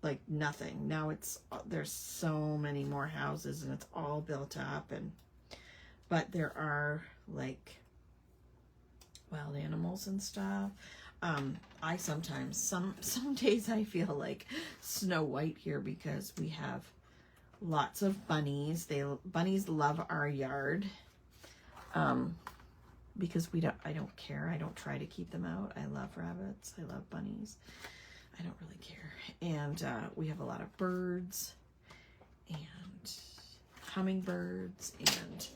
Like nothing. Now there's so many more houses and it's all built up, but there are like wild animals and stuff. I sometimes, some days I feel like Snow White here because we have lots of bunnies. Bunnies love our yard. Because I don't care. I don't try to keep them out. I love rabbits. I love bunnies. I don't really care. And we have a lot of birds and hummingbirds and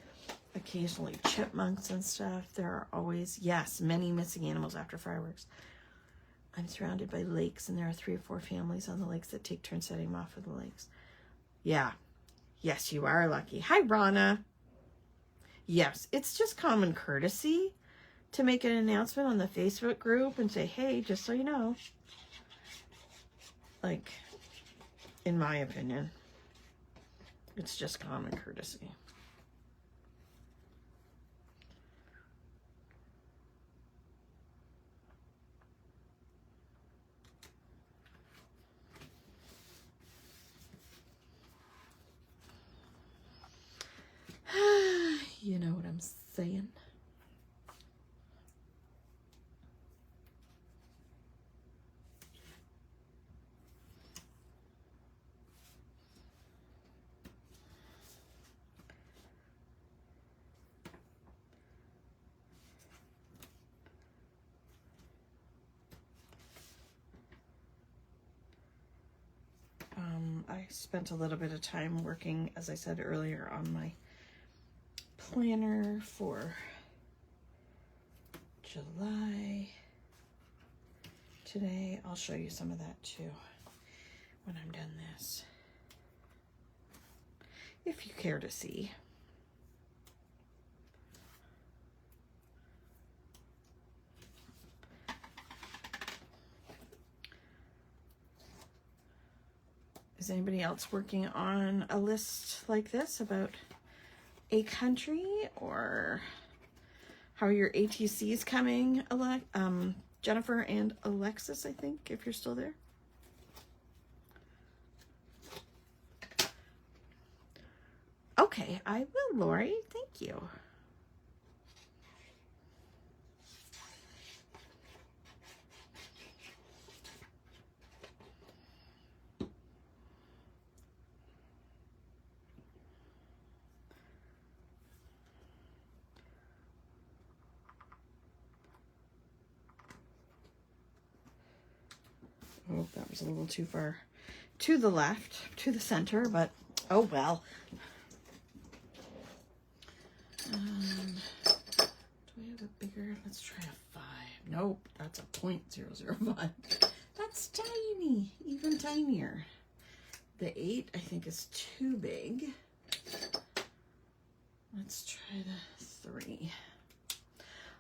occasionally chipmunks and stuff. There are always, yes, many missing animals after fireworks. I'm surrounded by lakes, and there are 3 or 4 families on the lakes that take turns setting them off of the lakes. Yeah. Yes, you are lucky. Hi, Rana. Yes, it's just common courtesy to make an announcement on the Facebook group and say, hey, just so you know. Like, in my opinion, it's just common courtesy. You know what I'm saying? I spent a little bit of time working, as I said earlier, on my planner for July. Today, I'll show you some of that too when I'm done this, if you care to see. Is anybody else working on a list like this about a country, or how are your ATCs coming? Jennifer and Alexis, I think, if you're still there. Okay, I will, Lori. Thank you. Oh, that was a little too far to the left, to the center, but oh well. Do we have a bigger? Let's try a 5. Nope, that's a 0.005. That's tiny, even tinier. The 8, I think, is too big. Let's try the 3.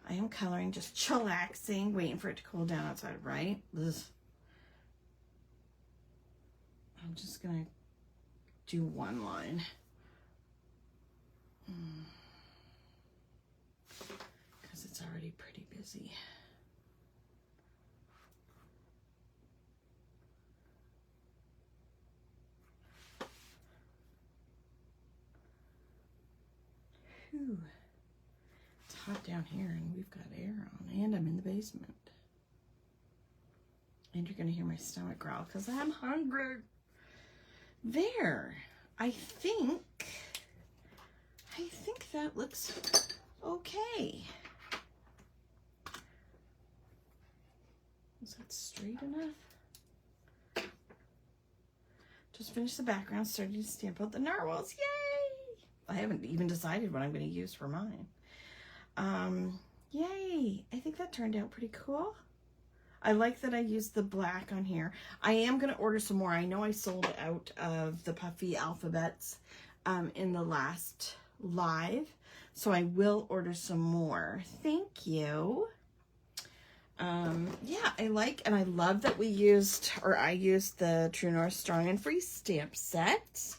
I am coloring, just chillaxing, waiting for it to cool down outside, right? Ugh. I'm just gonna do one line. Because it's already pretty busy. Whew. It's hot down here and we've got air on, and I'm in the basement. And you're gonna hear my stomach growl because I'm hungry. There, I think that looks okay. Is that straight enough? Just finished the background, starting to stamp out the narwhals. Yay! I haven't even decided what I'm going to use for mine. Yay! I think that turned out pretty cool. I like that I used the black on here. I am going to order some more. I know I sold out of the puffy alphabets in the last live, so I will order some more. Thank you. Yeah, I like and I love that we used, or I used, the True North Strong and Free stamp set.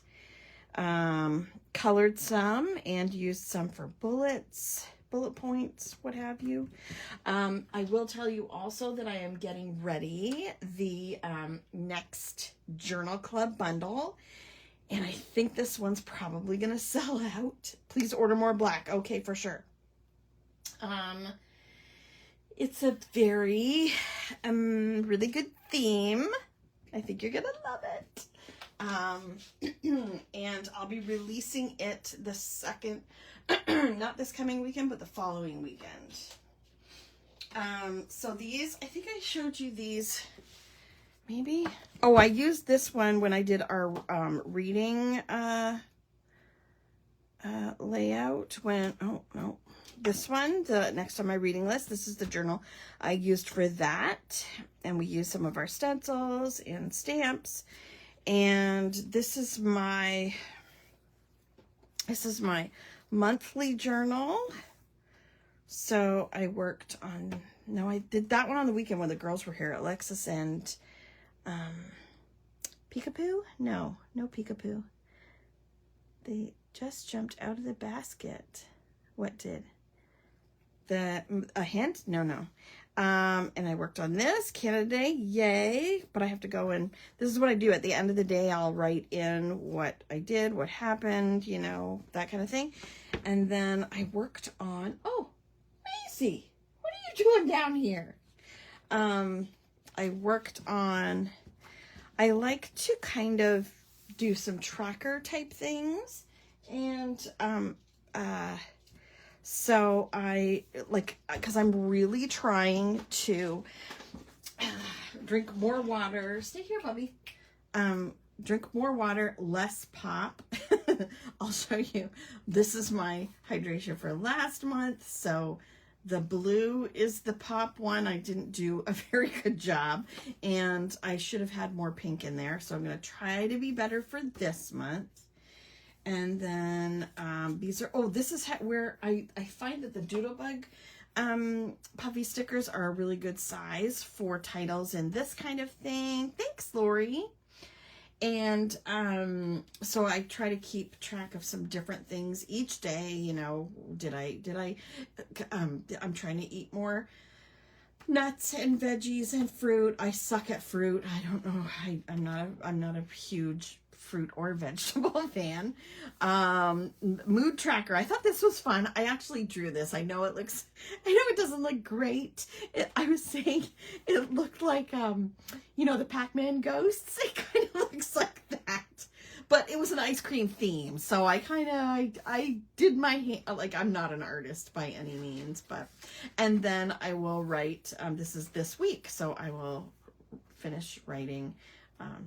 colored some and used some for bullets, bullet points, what have you. I will tell you also that I am getting ready the next Journal Club bundle. And I think this one's probably going to sell out. Please order more black. Okay, for sure. It's a very really good theme. I think you're going to love it. And I'll be releasing it the second, not this coming weekend, but the following weekend. So these, I think I showed you these, maybe. Oh, I used this one when I did our reading layout. Oh, no. This one, the next on my reading list, this is the journal I used for that. And we used some of our stencils and stamps. And this is my monthly journal. So I worked on, no, I did that one on the weekend when the girls were here, Alexis and Peekapoo? No Peekapoo. They just jumped out of the basket. What did? A hint? No. And I worked on this, Canada Day, yay. But I have to go and, this is what I do at the end of the day. I'll write in what I did, what happened, you know, that kind of thing. And then I worked on, oh, Macy, what are you doing down here? I worked on, I like to kind of do some tracker type things. And, so I like, cause I'm really trying to drink more water. Stay here, Bubby. Drink more water, less pop. I'll show you. This is my hydration for last month. So the blue is the pop one. I didn't do a very good job and I should have had more pink in there. So I'm going to try to be better for this month. And then these are, oh, this is where I find that the Doodlebug puffy stickers are a really good size for titles and this kind of thing. Thanks, Lori. And so I try to keep track of some different things each day. You know, I'm trying to eat more nuts and veggies and fruit. I suck at fruit. I don't know. I'm not a huge fruit or vegetable fan. Mood tracker. I thought this was fun. I actually drew this. I know it doesn't look great. I was saying it looked like, you know, the Pac-Man ghosts. It kind of looks like that, but it was an ice cream theme. So I did my hand, like I'm not an artist by any means, but, and then I will write, this is this week. So I will finish writing,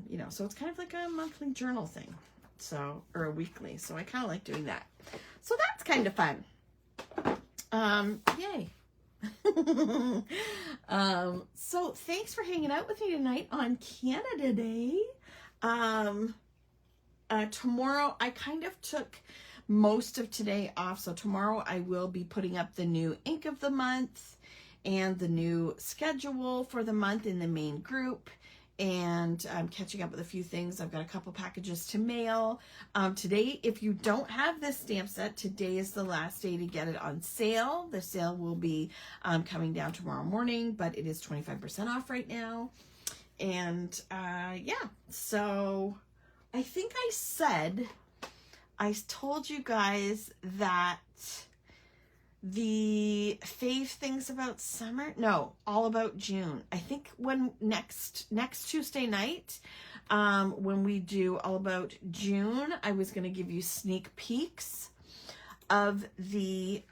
you know, so it's kind of like a monthly journal thing. So, or a weekly. So I kind of like doing that. So that's kind of fun. Yay. So thanks for hanging out with me tonight on Canada Day. Tomorrow I kind of took most of today off. So tomorrow I will be putting up the new ink of the month and the new schedule for the month in the main group. And I'm catching up with a few things. I've got a couple packages to mail. Today, if you don't have this stamp set, today is the last day to get it on sale. The sale will be coming down tomorrow morning, but it is 25% off right now. And yeah, so I think I told you guys that the fave things about summer, no, all about June. I think when next Tuesday night, when we do all about June, I was going to give you sneak peeks of the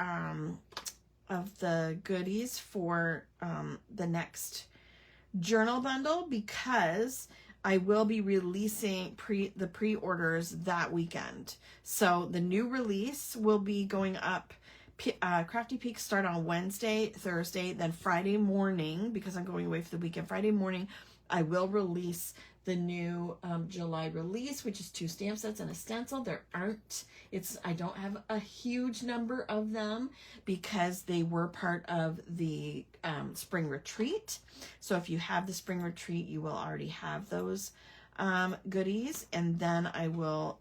goodies for the next journal bundle, because I will be releasing the pre-orders that weekend. So the new release will be going up. Krafty Peaks start on Wednesday, Thursday, then Friday morning, because I'm going away for the weekend. Friday morning, I will release the new July release, which is 2 stamp sets and a stencil. I don't have a huge number of them because they were part of the spring retreat. So if you have the spring retreat, you will already have those goodies, and then I will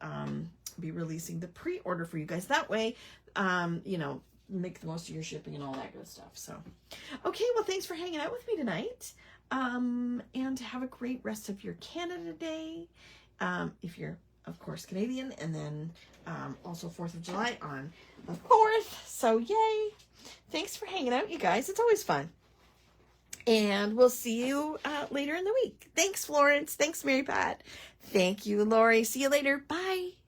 be releasing the pre-order for you guys. That way, you know, make the most of your shipping and all that good stuff. So, okay, well, thanks for hanging out with me tonight. And have a great rest of your Canada Day. If you're, of course, Canadian, and then also 4th of July on the 4th. So, yay. Thanks for hanging out, you guys. It's always fun. And we'll see you later in the week. Thanks, Florence. Thanks, Mary Pat. Thank you, Lori. See you later. Bye.